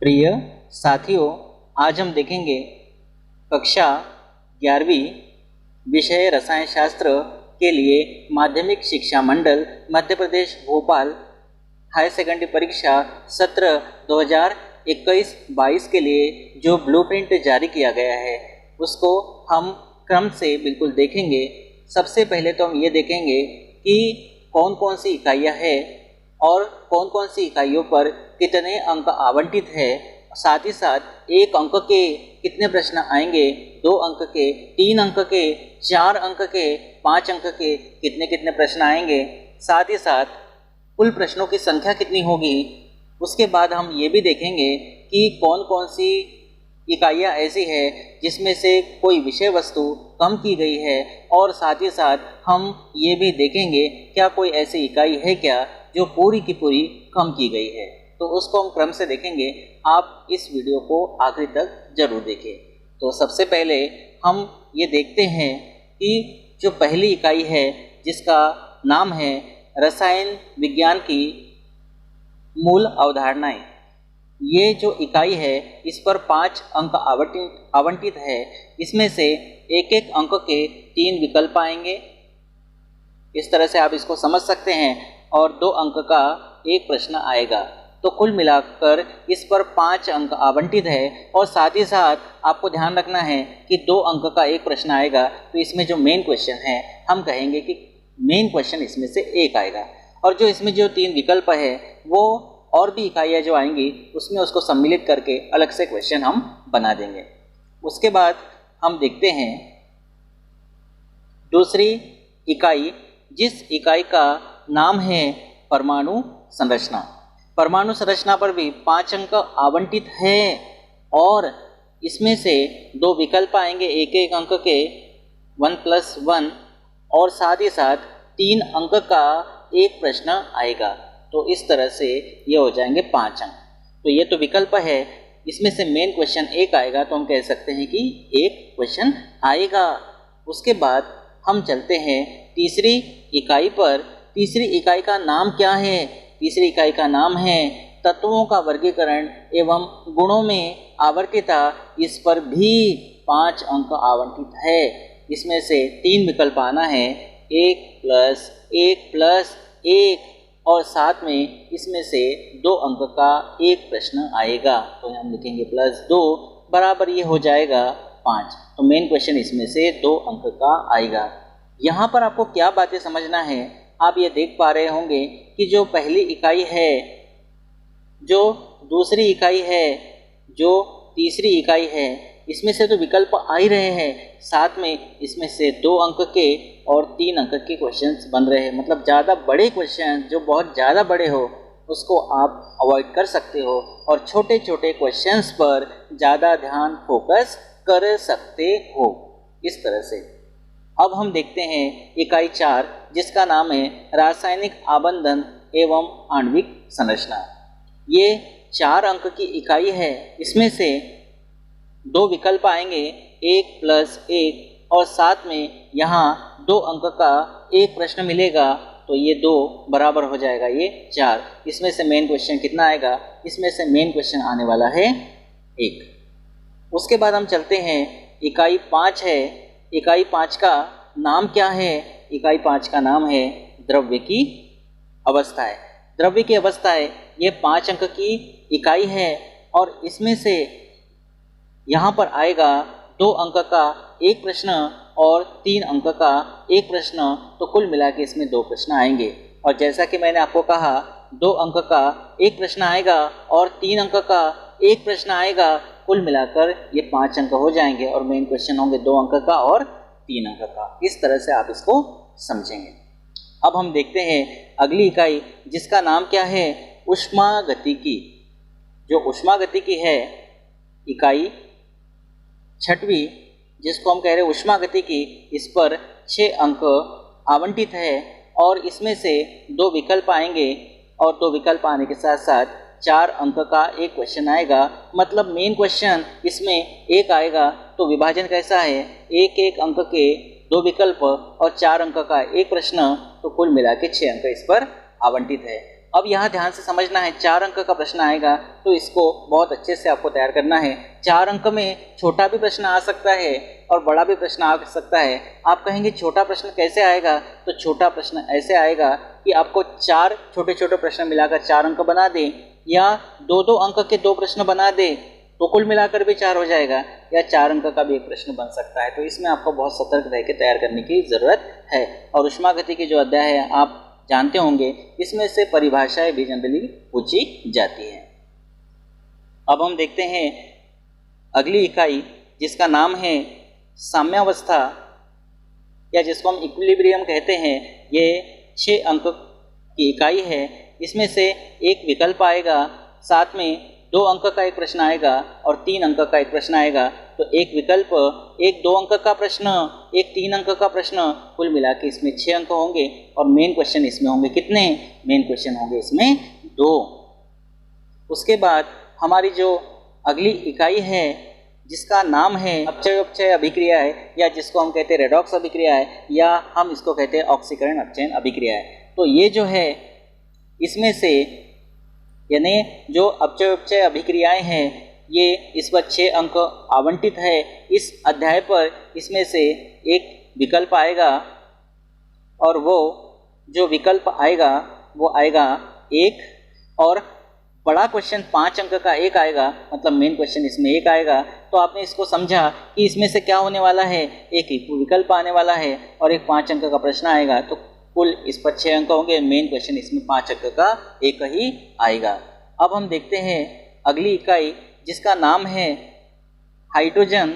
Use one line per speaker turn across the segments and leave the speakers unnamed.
प्रिय साथियों, आज हम देखेंगे कक्षा 11वीं विषय रसायन शास्त्र के लिए माध्यमिक शिक्षा मंडल मध्य प्रदेश भोपाल हायर सेकेंडरी परीक्षा सत्र 2021-22 के लिए जो ब्लूप्रिंट जारी किया गया है उसको हम क्रम से बिल्कुल देखेंगे। सबसे पहले तो हम ये देखेंगे कि कौन कौन सी इकाइयाँ हैं और कौन कौन सी इकाइयों पर कितने अंक आवंटित है, साथ ही साथ एक अंक के कितने प्रश्न आएंगे, 2 अंक के, 3 अंक के, 4 अंक के, 5 अंक के कितने कितने प्रश्न आएंगे, साथ ही साथ कुल प्रश्नों की संख्या कितनी होगी। उसके बाद हम ये भी देखेंगे कि कौन कौन सी इकाइयाँ ऐसी है जिसमें से कोई विषय वस्तु कम की गई है, और साथ ही साथ हम ये भी देखेंगे क्या कोई ऐसी इकाई है क्या जो पूरी की पूरी कम की गई है। तो उसको हम क्रम से देखेंगे। आप इस वीडियो को आखिरी तक जरूर देखें। तो सबसे पहले हम ये देखते हैं कि जो पहली इकाई है जिसका नाम है रसायन विज्ञान की मूल अवधारणाएं, ये जो इकाई है इस पर 5 अंक आवंटित है। इसमें से एक एक अंक के 3 विकल्प आएंगे। इस तरह से आप इसको समझ सकते हैं, और 2 अंक का एक प्रश्न आएगा। तो कुल मिलाकर इस पर 5 अंक आवंटित है, और साथ ही साथ आपको ध्यान रखना है कि 2 अंक का एक प्रश्न आएगा। तो इसमें जो मेन क्वेश्चन है हम कहेंगे कि मेन क्वेश्चन इसमें से एक आएगा, और जो इसमें जो 3 विकल्प है वो और भी इकाइयाँ जो आएंगी उसमें उसको सम्मिलित करके अलग से क्वेश्चन हम बना देंगे। उसके बाद हम देखते हैं दूसरी इकाई, जिस इकाई का नाम है परमाणु संरचना। परमाणु संरचना पर भी 5 अंक आवंटित है, और इसमें से 2 विकल्प आएंगे एक एक अंक के 1+1, और साथ ही साथ 3 अंक का एक प्रश्न आएगा। तो इस तरह से ये हो जाएंगे 5 अंक। तो ये तो विकल्प है, इसमें से मेन क्वेश्चन एक आएगा, तो हम कह सकते हैं कि एक क्वेश्चन आएगा। उसके बाद हम चलते हैं तीसरी इकाई पर। तीसरी इकाई का नाम क्या है? तीसरी इकाई का नाम है तत्वों का वर्गीकरण एवं गुणों में आवर्तिता। इस पर भी 5 अंक आवंटित है। इसमें से 3 विकल्प आना है, 1+1+1, और साथ में इसमें से 2 अंक का एक प्रश्न आएगा। तो हम लिखेंगे +2 बराबर ये हो जाएगा 5। तो मेन क्वेश्चन इसमें से 2 अंक का आएगा। यहाँ पर आपको क्या बातें समझना है, आप ये देख पा रहे होंगे कि जो पहली इकाई है, जो दूसरी इकाई है, जो तीसरी इकाई है, इसमें से तो विकल्प आ ही रहे हैं, साथ में इसमें से 2 अंक के और 3 अंक के क्वेश्चंस बन रहे हैं। मतलब ज़्यादा बड़े क्वेश्चन जो बहुत ज़्यादा बड़े हो उसको आप अवॉइड कर सकते हो, और छोटे छोटे क्वेश्चंस पर ज़्यादा ध्यान फोकस कर सकते हो। इस तरह से अब हम देखते हैं इकाई 4, जिसका नाम है रासायनिक आबंधन एवं आणविक संरचना। ये 4 अंक की इकाई है। इसमें से 2 विकल्प आएंगे, 1+1, और साथ में यहाँ 2 अंक का एक प्रश्न मिलेगा। तो ये 2 बराबर हो जाएगा ये 4। इसमें से मेन क्वेश्चन कितना आएगा? इसमें से मेन क्वेश्चन आने वाला है 1। उसके बाद हम चलते हैं इकाई 5 है। इकाई 5 का नाम क्या है? इकाई 5 का नाम है द्रव्य की अवस्थाएं। द्रव्य की अवस्थाएं ये 5 अंक की इकाई है, और इसमें से यहाँ पर आएगा 2 अंक का एक प्रश्न और 3 अंक का एक प्रश्न। तो कुल मिला के इसमें 2 प्रश्न आएंगे, और जैसा कि मैंने आपको कहा 2 अंक का एक प्रश्न आएगा और 3 अंक का एक प्रश्न आएगा। कुल मिलाकर ये 5 अंक हो जाएंगे, और मेन क्वेश्चन होंगे 2 अंक का और 3 अंक का। इस तरह से आप इसको समझेंगे। अब हम देखते हैं अगली इकाई, जिसका नाम क्या है? ऊष्मागतिकी। जो ऊष्मागतिकी है इकाई 6वीं, जिसको हम कह रहे हैं ऊष्मागतिकी, इस पर 6 अंक आवंटित है, और इसमें से 2 विकल्प आएंगे, और 2 विकल्प आने के साथ साथ 4 अंक का एक क्वेश्चन आएगा। मतलब मेन क्वेश्चन इसमें एक आएगा। तो विभाजन कैसा है? एक एक अंक के 2 विकल्प और 4 अंक का एक प्रश्न। तो कुल मिला के 6 अंक इस पर आवंटित है। अब यहाँ ध्यान से समझना है, 4 अंक का प्रश्न आएगा तो इसको बहुत अच्छे से आपको तैयार करना है। 4 अंक में छोटा भी प्रश्न आ सकता है और बड़ा भी प्रश्न आ सकता है। आप कहेंगे छोटा प्रश्न कैसे आएगा, तो छोटा प्रश्न ऐसे आएगा कि आपको 4 छोटे छोटे प्रश्न मिलाकर 4 अंक बना दें, या 2-2 अंक के 2 प्रश्न बना दें तो कुल मिलाकर भी 4 हो जाएगा, या 4 अंक का भी एक प्रश्न बन सकता है। तो इसमें आपको बहुत सतर्क रह के तैयार करने की ज़रूरत है। और ऊष्मागति की जो अध्याय है आप जानते होंगे, इसमें से परिभाषाएं भी जनरली पूछी जाती हैं। अब हम देखते हैं अगली इकाई, जिसका नाम है साम्यावस्था, या जिसको हम इक्विलिब्रियम कहते हैं। ये 6 अंक की इकाई है। इसमें से एक विकल्प आएगा, साथ में 2 अंक का एक प्रश्न आएगा और 3 अंक का एक प्रश्न आएगा। तो एक विकल्प, एक 2 अंक का प्रश्न, एक 3 अंक का प्रश्न, कुल मिला के इसमें 6 अंक होंगे। और मेन क्वेश्चन इसमें होंगे कितने? मेन क्वेश्चन होंगे इसमें 2। उसके बाद हमारी जो अगली इकाई है, जिसका नाम है अपचय अभिक्रिया है, या जिसको हम कहते हैं रेडॉक्स अभिक्रिया है, या हम इसको कहते हैं ऑक्सीकरण अपचयन अभिक्रिया है। तो ये जो है, इसमें से यानी जो अपचय अभिक्रियाएं हैं, ये इस पर 6 अंक आवंटित है इस अध्याय पर। इसमें से एक विकल्प आएगा, और वो जो विकल्प आएगा वो आएगा 1, और बड़ा क्वेश्चन 5 अंक का एक आएगा, मतलब मेन क्वेश्चन इसमें 1 आएगा। तो आपने इसको समझा कि इसमें से क्या होने वाला है, एक विकल्प आने वाला है और एक 5 अंक का प्रश्न आएगा। तो कुल इस पर 6 अंक होंगे, मेन क्वेश्चन इसमें 5 अंक का एक ही आएगा। अब हम देखते हैं अगली इकाई, जिसका नाम है हाइड्रोजन,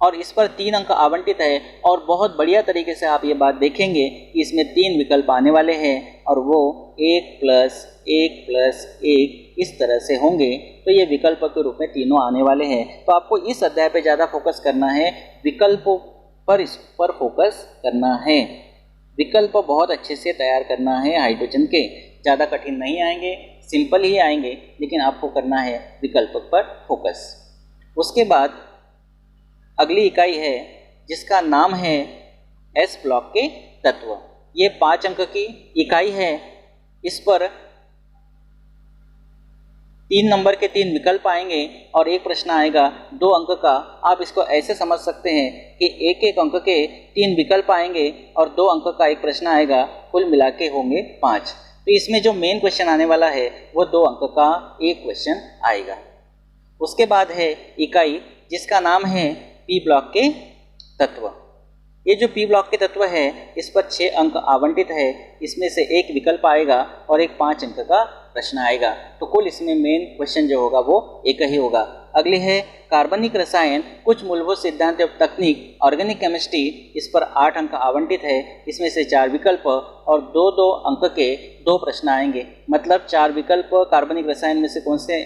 और इस पर 3 अंक आवंटित है। और बहुत बढ़िया तरीके से आप ये बात देखेंगे कि इसमें 3 विकल्प आने वाले हैं, और वो 1 + 1 + 1 इस तरह से होंगे। तो ये विकल्प के रूप में तीनों आने वाले हैं। तो आपको इस अध्याय पे ज़्यादा फोकस करना है, विकल्पों पर इस पर फोकस करना है। विकल्प बहुत अच्छे से तैयार करना है हाइड्रोजन के, ज़्यादा कठिन नहीं आएंगे, सिंपल ही आएंगे, लेकिन आपको करना है विकल्प पर फोकस। उसके बाद अगली इकाई है, जिसका नाम है एस ब्लॉक के तत्व। ये 5 अंक की इकाई है। इस पर 3 नंबर के 3 विकल्प आएंगे और एक प्रश्न आएगा 2 अंक का। आप इसको ऐसे समझ सकते हैं कि एक एक अंक के 3 विकल्प आएंगे और 2 अंक का एक प्रश्न आएगा, कुल मिला के होंगे 5। तो इसमें जो मेन क्वेश्चन आने वाला है वो 2 अंक का एक क्वेश्चन आएगा। उसके बाद है इकाई, जिसका नाम है पी ब्लॉक के तत्व। ये जो पी ब्लॉक के तत्व है, इस पर 6 अंक आवंटित है। इसमें से एक विकल्प आएगा और एक 5 अंक का प्रश्न आएगा। तो कुल इसमें मेन क्वेश्चन जो होगा वो एक ही होगा। अगले है कार्बनिक रसायन, कुछ मूलभूत सिद्धांत एवं तकनीक, ऑर्गेनिक केमिस्ट्री। इस पर 8 अंक आवंटित है। इसमें से 4 विकल्प और 2-2 अंक के 2 प्रश्न आएंगे। मतलब 4 विकल्प कार्बनिक रसायन में से कौन से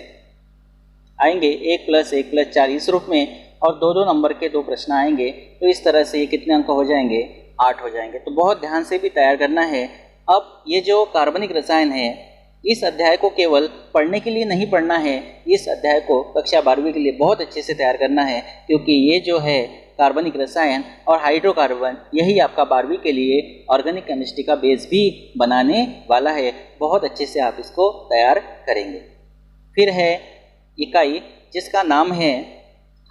आएंगे, 1 + 1 + 4 इस रूप में, और 2-2 नंबर के 2 प्रश्न आएंगे। तो इस तरह से ये कितने अंक हो जाएंगे, 8 हो जाएंगे। तो बहुत ध्यान से भी तैयार करना है। अब ये जो कार्बनिक रसायन है, इस अध्याय को केवल पढ़ने के लिए नहीं पढ़ना है, इस अध्याय को कक्षा 12वीं के लिए बहुत अच्छे से तैयार करना है, क्योंकि ये जो है कार्बनिक रसायन और हाइड्रोकार्बन, यही आपका 12वीं के लिए ऑर्गेनिक केमिस्ट्री का बेस भी बनाने वाला है। बहुत अच्छे से आप इसको तैयार करेंगे। फिर है इकाई, जिसका नाम है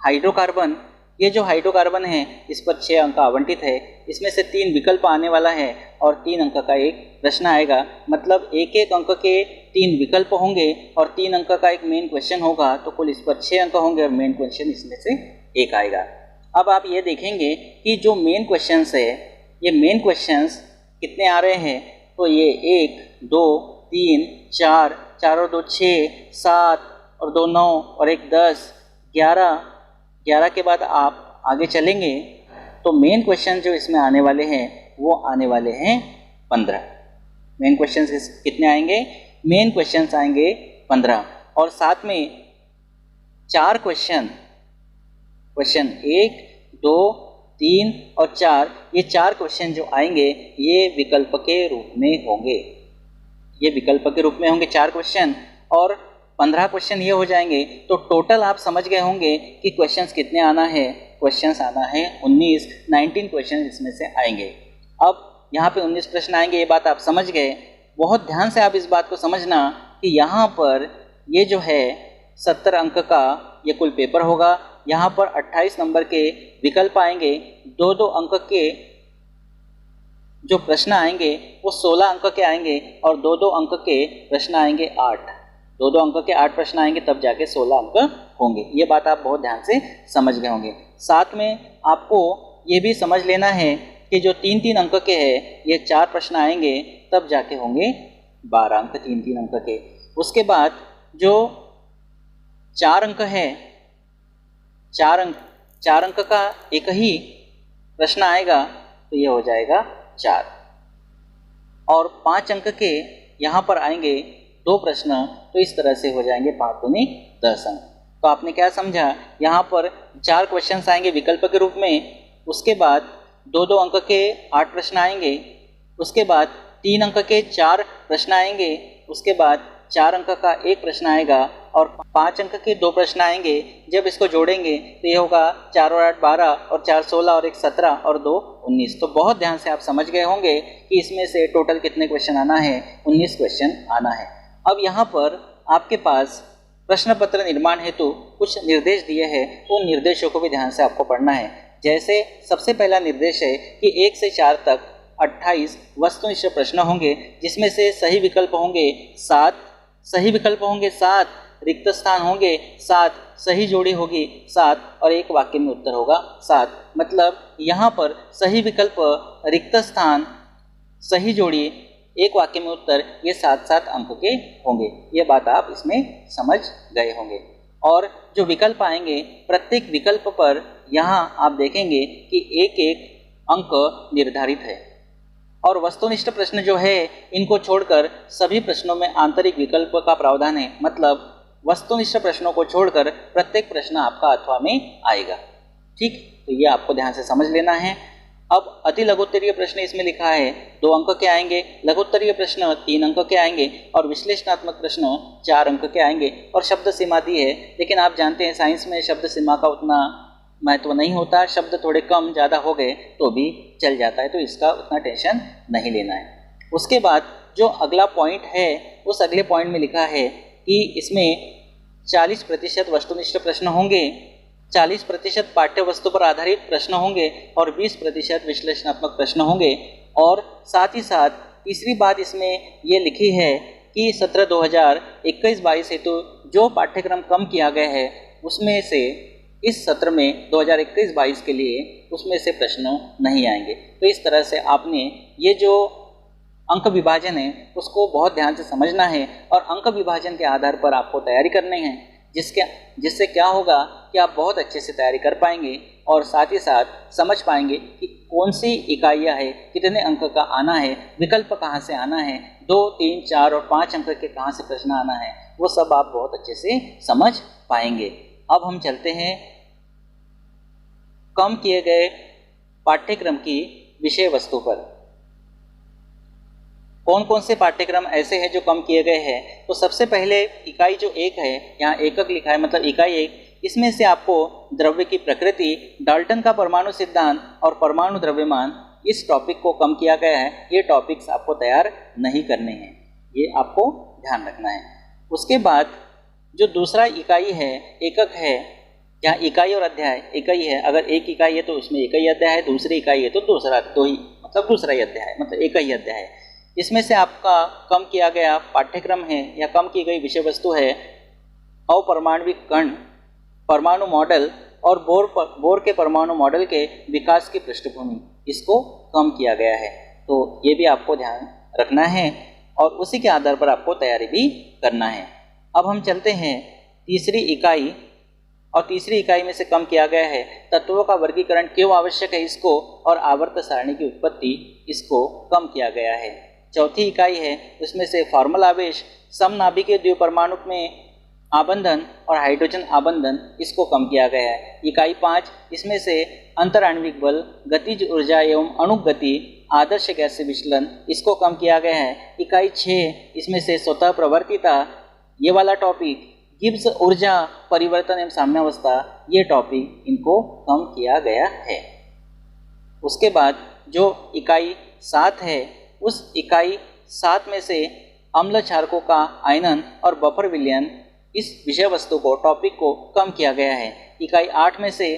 हाइड्रोकार्बन। ये जो हाइड्रोकार्बन है, इस पर 6 अंक आवंटित है। इसमें से 3 विकल्प आने वाला है और 3 अंक का एक प्रश्न आएगा। मतलब एक एक अंक के 3 विकल्प होंगे और 3 अंक का एक मेन क्वेश्चन होगा। तो कुल इस पर 6 अंक होंगे और मेन क्वेश्चन इसमें से एक आएगा। अब आप ये देखेंगे कि जो मेन क्वेश्चंस है, ये मेन क्वेश्चंस कितने आ रहे हैं। तो ये 1, 2, 3, 4, 4 और 2 6, 7 और 2 9 और 1 10, 11 के बाद आप आगे चलेंगे तो मेन क्वेश्चन जो इसमें आने वाले हैं वो आने वाले हैं 15। मेन क्वेश्चन कितने आएंगे, मेन क्वेश्चन आएंगे 15, और साथ में 4 क्वेश्चन 1, 2, 3 और 4, ये 4 क्वेश्चन जो आएंगे ये विकल्प के रूप में होंगे। ये विकल्प के रूप में होंगे 4 क्वेश्चन, और 15 क्वेश्चन ये हो जाएंगे। तो टोटल आप समझ गए होंगे कि क्वेश्चंस कितने आना है। क्वेश्चंस आना है 19 क्वेश्चन इसमें से आएंगे। अब यहाँ पे 19 प्रश्न आएंगे, ये बात आप समझ गए। बहुत ध्यान से आप इस बात को समझना कि यहाँ पर ये जो है 70 अंक का ये कुल पेपर होगा। यहाँ पर 28 नंबर के विकल्प आएंगे, 2-2 अंक के जो प्रश्न आएंगे वो 16 अंक के आएंगे और 2-2 अंक के प्रश्न आएंगे 8। 2-2 अंक के 8 प्रश्न आएंगे तब जाके 16 अंक होंगे। ये बात आप बहुत ध्यान से समझ गए होंगे। साथ में आपको ये भी समझ लेना है कि जो 3-3 अंक के हैं ये 4 प्रश्न आएंगे तब जाके होंगे 12 अंक, 3-3 अंक के। उसके बाद जो 4 अंक है, 4 अंक का एक ही प्रश्न आएगा तो ये हो जाएगा 4 और 5 अंक के यहाँ पर आएंगे 2 प्रश्न, तो इस तरह से हो जाएंगे 5 दूनी 10 अंक। तो आपने क्या समझा, यहाँ पर 4 क्वेश्चंस आएंगे विकल्प के रूप में, उसके बाद 2-2 अंक के 8 प्रश्न आएंगे, उसके बाद 3 अंक के 4 प्रश्न आएंगे, उसके बाद 4 अंक का 1 प्रश्न आएगा और 5 अंक के 2 प्रश्न आएंगे। जब इसको जोड़ेंगे तो ये होगा 4 और 8 12 और 4 16 और 1 17 और 2 19। तो बहुत ध्यान से आप समझ गए होंगे कि इसमें से टोटल कितने क्वेश्चन आना है, 19 क्वेश्चन आना है। अब यहाँ पर आपके पास प्रश्न पत्र निर्माण हेतु कुछ निर्देश दिए हैं, उन निर्देशों को भी ध्यान से आपको पढ़ना है। जैसे सबसे पहला निर्देश है कि 1 से 4 तक 28 वस्तुनिष्ठ प्रश्न होंगे, जिसमें से सही विकल्प होंगे 7, सही विकल्प होंगे 7, रिक्त स्थान होंगे 7, सही जोड़ी होगी 7 और एक वाक्य में उत्तर होगा 7। मतलब यहाँ पर सही विकल्प, रिक्त स्थान, सही जोड़ी, एक वाक्य में उत्तर, ये 7-7 अंक के होंगे। ये बात आप इसमें समझ गए होंगे। और जो विकल्प आएंगे प्रत्येक विकल्प पर यहाँ आप देखेंगे कि एक एक अंक निर्धारित है और वस्तुनिष्ठ प्रश्न जो है इनको छोड़कर सभी प्रश्नों में आंतरिक विकल्प का प्रावधान है। मतलब वस्तुनिष्ठ प्रश्नों को छोड़कर प्रत्येक प्रश्न आपका अथवा में आएगा। ठीक, तो ये आपको ध्यान से समझ लेना है। अब अति लघुत्तरीय प्रश्न इसमें लिखा है 2 अंक के आएंगे, लघुत्तरीय प्रश्न 3 अंक के आएंगे और विश्लेषणात्मक प्रश्न 4 अंक के आएंगे और शब्द सीमा दी है। लेकिन आप जानते हैं साइंस में शब्द सीमा का उतना महत्व नहीं होता, शब्द थोड़े कम ज़्यादा हो गए तो भी चल जाता है, तो इसका उतना टेंशन नहीं लेना है। उसके बाद जो अगला पॉइंट है उस अगले पॉइंट में लिखा है कि इसमें 40% वस्तुनिष्ठ प्रश्न होंगे, 40% पाठ्य वस्तु पर आधारित प्रश्न होंगे और 20% विश्लेषणात्मक प्रश्न होंगे। और साथ ही साथ तीसरी बात इसमें ये लिखी है कि सत्र 2021-22 हेतु जो पाठ्यक्रम कम किया गया है उसमें से इस सत्र में 2021-22 के लिए उसमें से प्रश्न नहीं आएंगे। तो इस तरह से आपने ये जो अंक विभाजन है उसको बहुत ध्यान से समझना है और अंक विभाजन के आधार पर आपको तैयारी करनी है, जिससे क्या होगा कि आप बहुत अच्छे से तैयारी कर पाएंगे और साथ ही साथ समझ पाएंगे कि कौन सी इकाइयाँ है, कितने अंक का आना है, विकल्प कहाँ से आना है, 2, 3, 4 और 5 अंक के कहाँ से प्रश्न आना है, वो सब आप बहुत अच्छे से समझ पाएंगे। अब हम चलते हैं कम किए गए पाठ्यक्रम की विषय वस्तु पर। कौन कौन से पाठ्यक्रम ऐसे हैं जो कम किए गए हैं। तो सबसे पहले इकाई जो 1 है, यहाँ एकक लिखा है मतलब इकाई 1, इसमें से आपको द्रव्य की प्रकृति, डाल्टन का परमाणु सिद्धांत और परमाणु द्रव्यमान, इस टॉपिक को कम किया गया है। ये टॉपिक्स आपको तैयार नहीं करने हैं, ये आपको ध्यान रखना है। उसके बाद जो दूसरा इकाई है, एकक है, यहाँ इकाई और अध्याय एक ही है। अगर एक इकाई है तो उसमें एक ही अध्याय है, दूसरी इकाई है तो दूसरा ही अध्याय है, मतलब एक ही अध्याय है। इसमें से आपका कम किया गया पाठ्यक्रम है या कम की गई विषय वस्तु है अपरमाणविक कण, परमाणु मॉडल और बोर के परमाणु मॉडल के विकास की पृष्ठभूमि, इसको कम किया गया है। तो ये भी आपको ध्यान रखना है और उसी के आधार पर आपको तैयारी भी करना है। अब हम चलते हैं तीसरी इकाई, और तीसरी इकाई में से कम किया गया है तत्वों का वर्गीकरण क्यों आवश्यक है, इसको, और आवर्त सारणी की उत्पत्ति, इसको कम किया गया है। चौथी इकाई है उसमें से फॉर्मल आवेश, समनाभिकीय द्विपरमाणु में आबंधन और हाइड्रोजन आबंधन, इसको कम किया गया है। इकाई 5 इसमें से अंतराण्विक बल, गतिज ऊर्जा एवं अणुक गति, आदर्श गैस विचलन, इसको कम किया गया है। इकाई 6 इसमें से स्वतः प्रवर्तिता, ये वाला टॉपिक, गिब्स ऊर्जा परिवर्तन एवं साम्यावस्था, ये टॉपिक इनको कम किया गया है। उसके बाद जो इकाई 7 है उस इकाई 7 में से अम्ल क्षारकों का आयनन और बफर विलयन इस विषय वस्तु को टॉपिक को कम किया गया है। इकाई 8 में से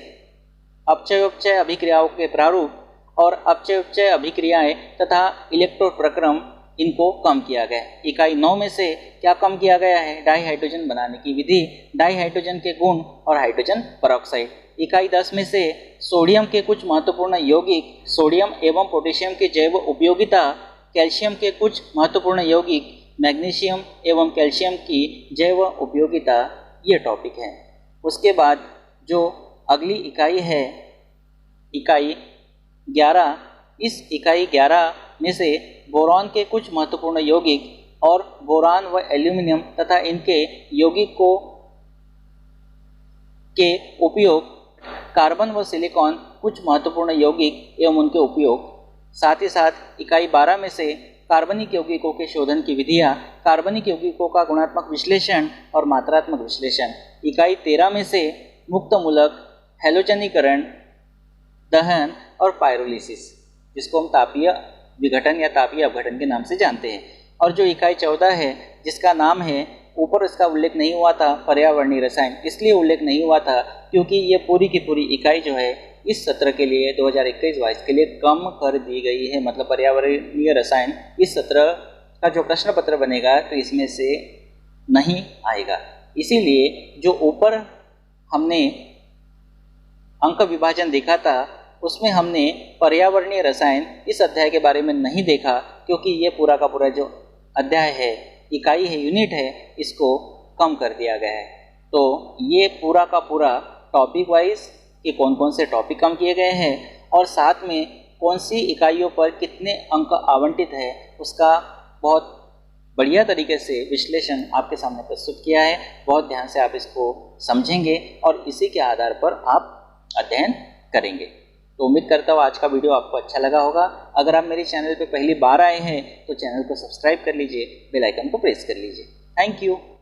अपचयोपचय अभिक्रियाओं के प्रारूप और अपचयोपचय अभिक्रियाएं तथा इलेक्ट्रो प्रक्रम इनको कम किया गया है। इकाई 9 में से क्या कम किया गया है? डाइहाइड्रोजन बनाने की विधि, डाइहाइड्रोजन के गुण और हाइड्रोजन परऑक्साइड। इकाई 10 में से सोडियम के कुछ महत्वपूर्ण यौगिक, सोडियम एवं पोटेशियम की जैव उपयोगिता, कैल्शियम के कुछ महत्वपूर्ण यौगिक, मैग्नीशियम एवं कैल्शियम की जैव उपयोगिता, ये टॉपिक है। उसके बाद जो अगली इकाई है इकाई 11, इस इकाई 11 में से बोरान के कुछ महत्वपूर्ण यौगिक और बोरान व एल्यूमिनियम तथा इनके यौगिकों के उपयोग, कार्बन व सिलिकॉन कुछ महत्वपूर्ण यौगिक एवं उनके उपयोग, साथ ही साथ इकाई 12 में से कार्बनिक यौगिकों के शोधन की विधियाँ, कार्बनिक यौगिकों का गुणात्मक विश्लेषण और मात्रात्मक विश्लेषण। इकाई 13 में से मुक्त मूलक, हैलोजनीकरण, दहन और पायरोलिसिस, जिसको हम तापीय विघटन या तापीय अपघटन के नाम से जानते हैं। और जो इकाई 14 है जिसका नाम है, ऊपर इसका उल्लेख नहीं हुआ था, पर्यावरणीय रसायन, इसलिए उल्लेख नहीं हुआ था क्योंकि ये पूरी की पूरी इकाई जो है इस सत्र के लिए 2021-22 के लिए कम कर दी गई है। मतलब पर्यावरणीय रसायन इस सत्र का जो प्रश्न पत्र बनेगा तो इसमें से नहीं आएगा। इसीलिए जो ऊपर हमने अंक विभाजन देखा था उसमें हमने पर्यावरणीय रसायन इस अध्याय के बारे में नहीं देखा क्योंकि ये पूरा का पूरा जो अध्याय है, इकाई है, यूनिट है, इसको कम कर दिया गया है। तो ये पूरा का पूरा टॉपिक वाइज कि कौन कौन से टॉपिक कम किए गए हैं और साथ में कौन सी इकाइयों पर कितने अंक आवंटित है उसका बहुत बढ़िया तरीके से विश्लेषण आपके सामने प्रस्तुत किया है। बहुत ध्यान से आप इसको समझेंगे और इसी के आधार पर आप अध्ययन करेंगे। तो उम्मीद करता हूँ आज का वीडियो आपको अच्छा लगा होगा। अगर आप मेरे चैनल पर पहली बार आए हैं तो चैनल को सब्सक्राइब कर लीजिए, बेल आइकन को प्रेस कर लीजिए। Thank you.